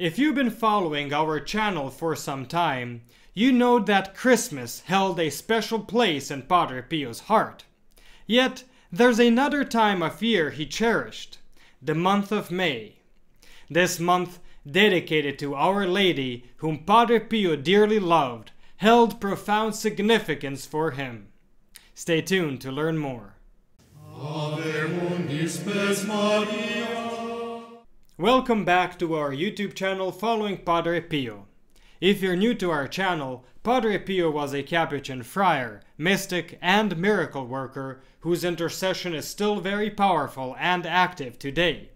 If you've been following our channel for some time, you know that Christmas held a special place in Padre Pio's heart. Yet, there's another time of year he cherished, the month of May. This month, dedicated to Our Lady, whom Padre Pio dearly loved, held profound significance for him. Stay tuned to learn more. Ave mundi spes Maria. Welcome back to our YouTube channel following Padre Pio. If you're new to our channel, Padre Pio was a Capuchin friar, mystic, and miracle worker whose intercession is still very powerful and active today.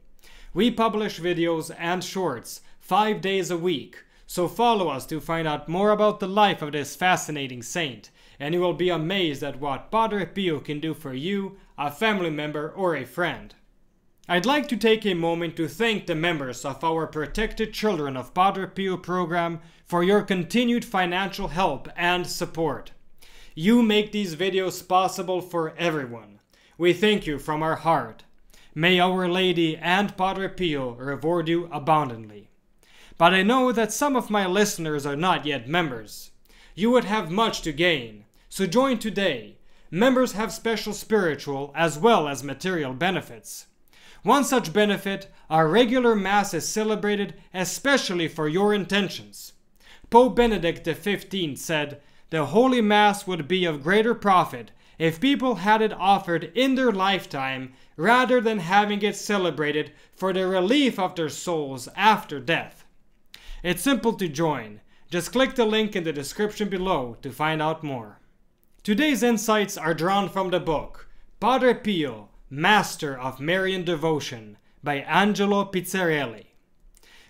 We publish videos and shorts 5 days a week, so follow us to find out more about the life of this fascinating saint, and you will be amazed at what Padre Pio can do for you, a family member, or a friend. I'd like to take a moment to thank the members of our Protected Children of Padre Pio program for your continued financial help and support. You make these videos possible for everyone. We thank you from our heart. May Our Lady and Padre Pio reward you abundantly. But I know that some of my listeners are not yet members. You would have much to gain, so join today. Members have special spiritual as well as material benefits. One such benefit, our regular Mass is celebrated especially for your intentions. Pope Benedict XV said, "The Holy Mass would be of greater profit if people had it offered in their lifetime rather than having it celebrated for the relief of their souls after death." It's simple to join. Just click the link in the description below to find out more. Today's insights are drawn from the book Padre Pio, Master of Marian Devotion by Angelo Pizzarelli.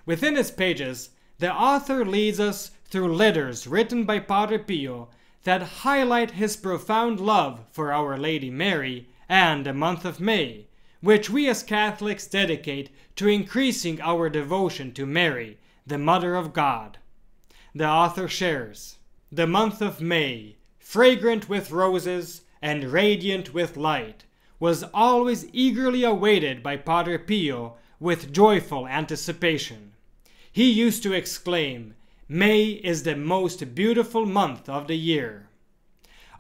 Within its pages, the author leads us through letters written by Padre Pio that highlight his profound love for Our Lady Mary and the month of May, which we as Catholics dedicate to increasing our devotion to Mary, the Mother of God. The author shares, "The month of May, fragrant with roses and radiant with light, was always eagerly awaited by Padre Pio with joyful anticipation. He used to exclaim, 'May is the most beautiful month of the year.'"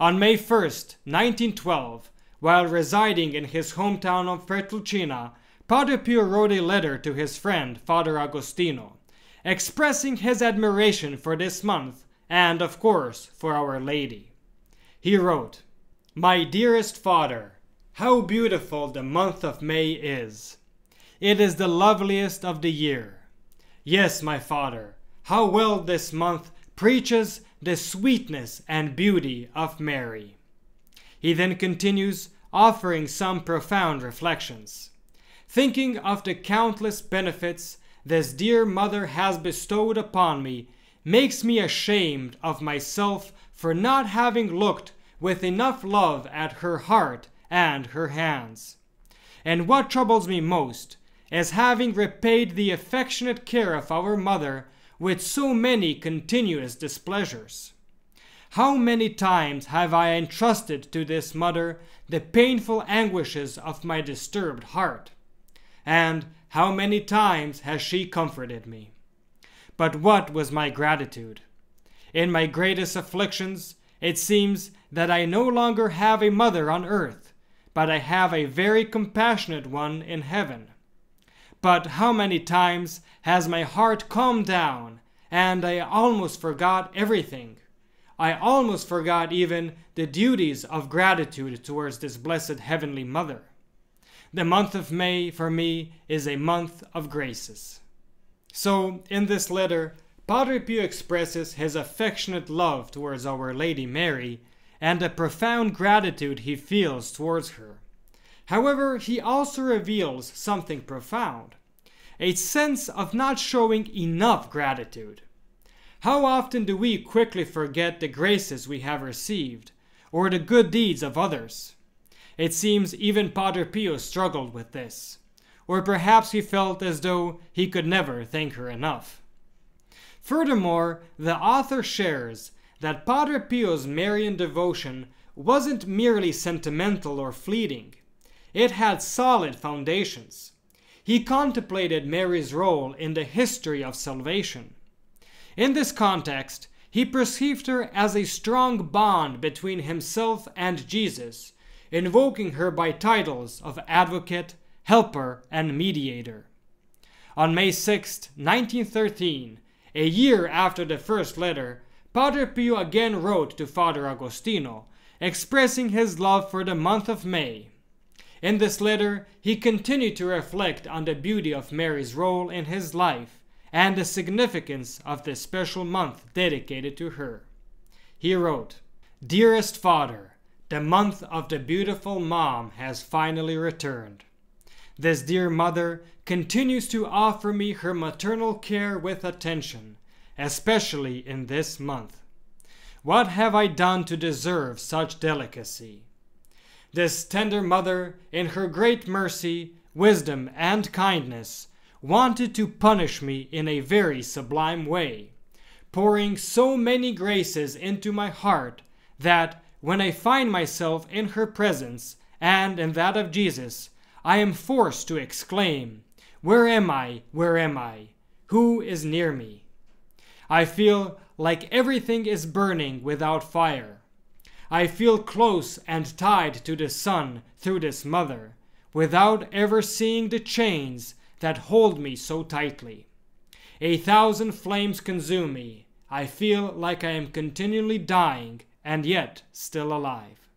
On May 1st, 1912, while residing in his hometown of Petrelcina, Padre Pio wrote a letter to his friend Father Agostino, expressing his admiration for this month and, of course, for Our Lady. He wrote, "My dearest Father, how beautiful the month of May is! It is the loveliest of the year. Yes, my Father, how well this month preaches the sweetness and beauty of Mary." He then continues, offering some profound reflections. "Thinking of the countless benefits this dear mother has bestowed upon me makes me ashamed of myself for not having looked with enough love at her heart and her hands. And what troubles me most is having repaid the affectionate care of our mother with so many continuous displeasures. How many times have I entrusted to this mother the painful anguishes of my disturbed heart? And how many times has she comforted me? But what was my gratitude? In my greatest afflictions, it seems that I no longer have a mother on earth, but I have a very compassionate one in heaven. But how many times has my heart calmed down, and I almost forgot everything. I almost forgot even the duties of gratitude towards this blessed Heavenly Mother. The month of May, for me, is a month of graces." So, in this letter, Padre Pio expresses his affectionate love towards Our Lady Mary and the profound gratitude he feels towards her. However, he also reveals something profound, a sense of not showing enough gratitude. How often do we quickly forget the graces we have received, or the good deeds of others? It seems even Padre Pio struggled with this, or perhaps he felt as though he could never thank her enough. Furthermore, the author shares that Padre Pio's Marian devotion wasn't merely sentimental or fleeting. It had solid foundations. he contemplated Mary's role in the history of salvation. In this context, he perceived her as a strong bond between himself and Jesus, invoking her by titles of advocate, helper, and mediator. On May 6, 1913, a year after the first letter, Padre Pio again wrote to Father Agostino, expressing his love for the month of May. In this letter, he continued to reflect on the beauty of Mary's role in his life and the significance of this special month dedicated to her. He wrote, "Dearest Father, the month of the beautiful Mom has finally returned. This dear mother continues to offer me her maternal care with attention, especially in this month. What have I done to deserve such delicacy? This tender mother, in her great mercy, wisdom, and kindness, wanted to punish me in a very sublime way, pouring so many graces into my heart that, when I find myself in her presence and in that of Jesus, I am forced to exclaim, 'Where am I? Where am I? Who is near me?' I feel like everything is burning without fire. I feel close and tied to the sun through this mother, without ever seeing the chains that hold me so tightly. 1,000 flames consume me. I feel like I am continually dying and yet still alive."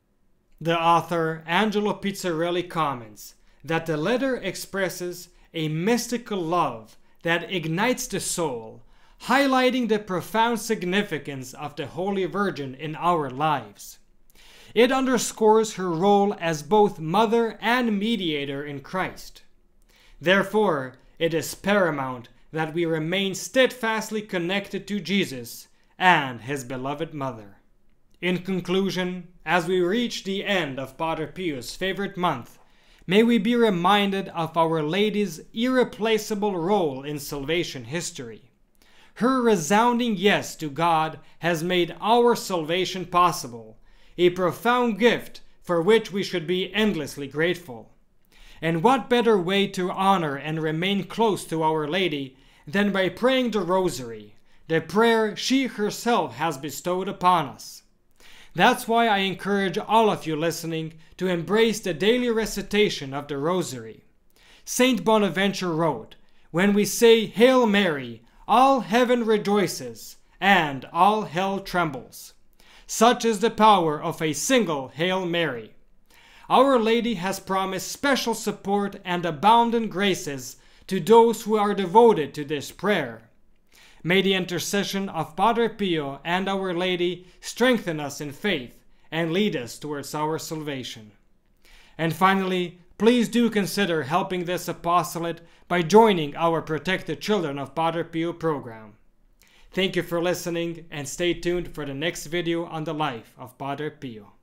The author Angelo Pizzarelli comments that the letter expresses a mystical love that ignites the soul, highlighting the profound significance of the Holy Virgin in our lives. It underscores her role as both mother and mediator in Christ. Therefore, it is paramount that we remain steadfastly connected to Jesus and his beloved mother. In conclusion, as we reach the end of Padre Pio's favorite month, may we be reminded of Our Lady's irreplaceable role in salvation history. Her resounding yes to God has made our salvation possible, a profound gift for which we should be endlessly grateful. And what better way to honor and remain close to Our Lady than by praying the Rosary, the prayer she herself has bestowed upon us. That's why I encourage all of you listening to embrace the daily recitation of the Rosary. Saint Bonaventure wrote, "When we say Hail Mary, all heaven rejoices, and all hell trembles." Such is the power of a single Hail Mary. Our Lady has promised special support and abundant graces to those who are devoted to this prayer. May the intercession of Padre Pio and Our Lady strengthen us in faith and lead us towards our salvation. And finally, please do consider helping this apostolate by joining our Protected Children of Padre Pio program. Thank you for listening and stay tuned for the next video on the life of Padre Pio.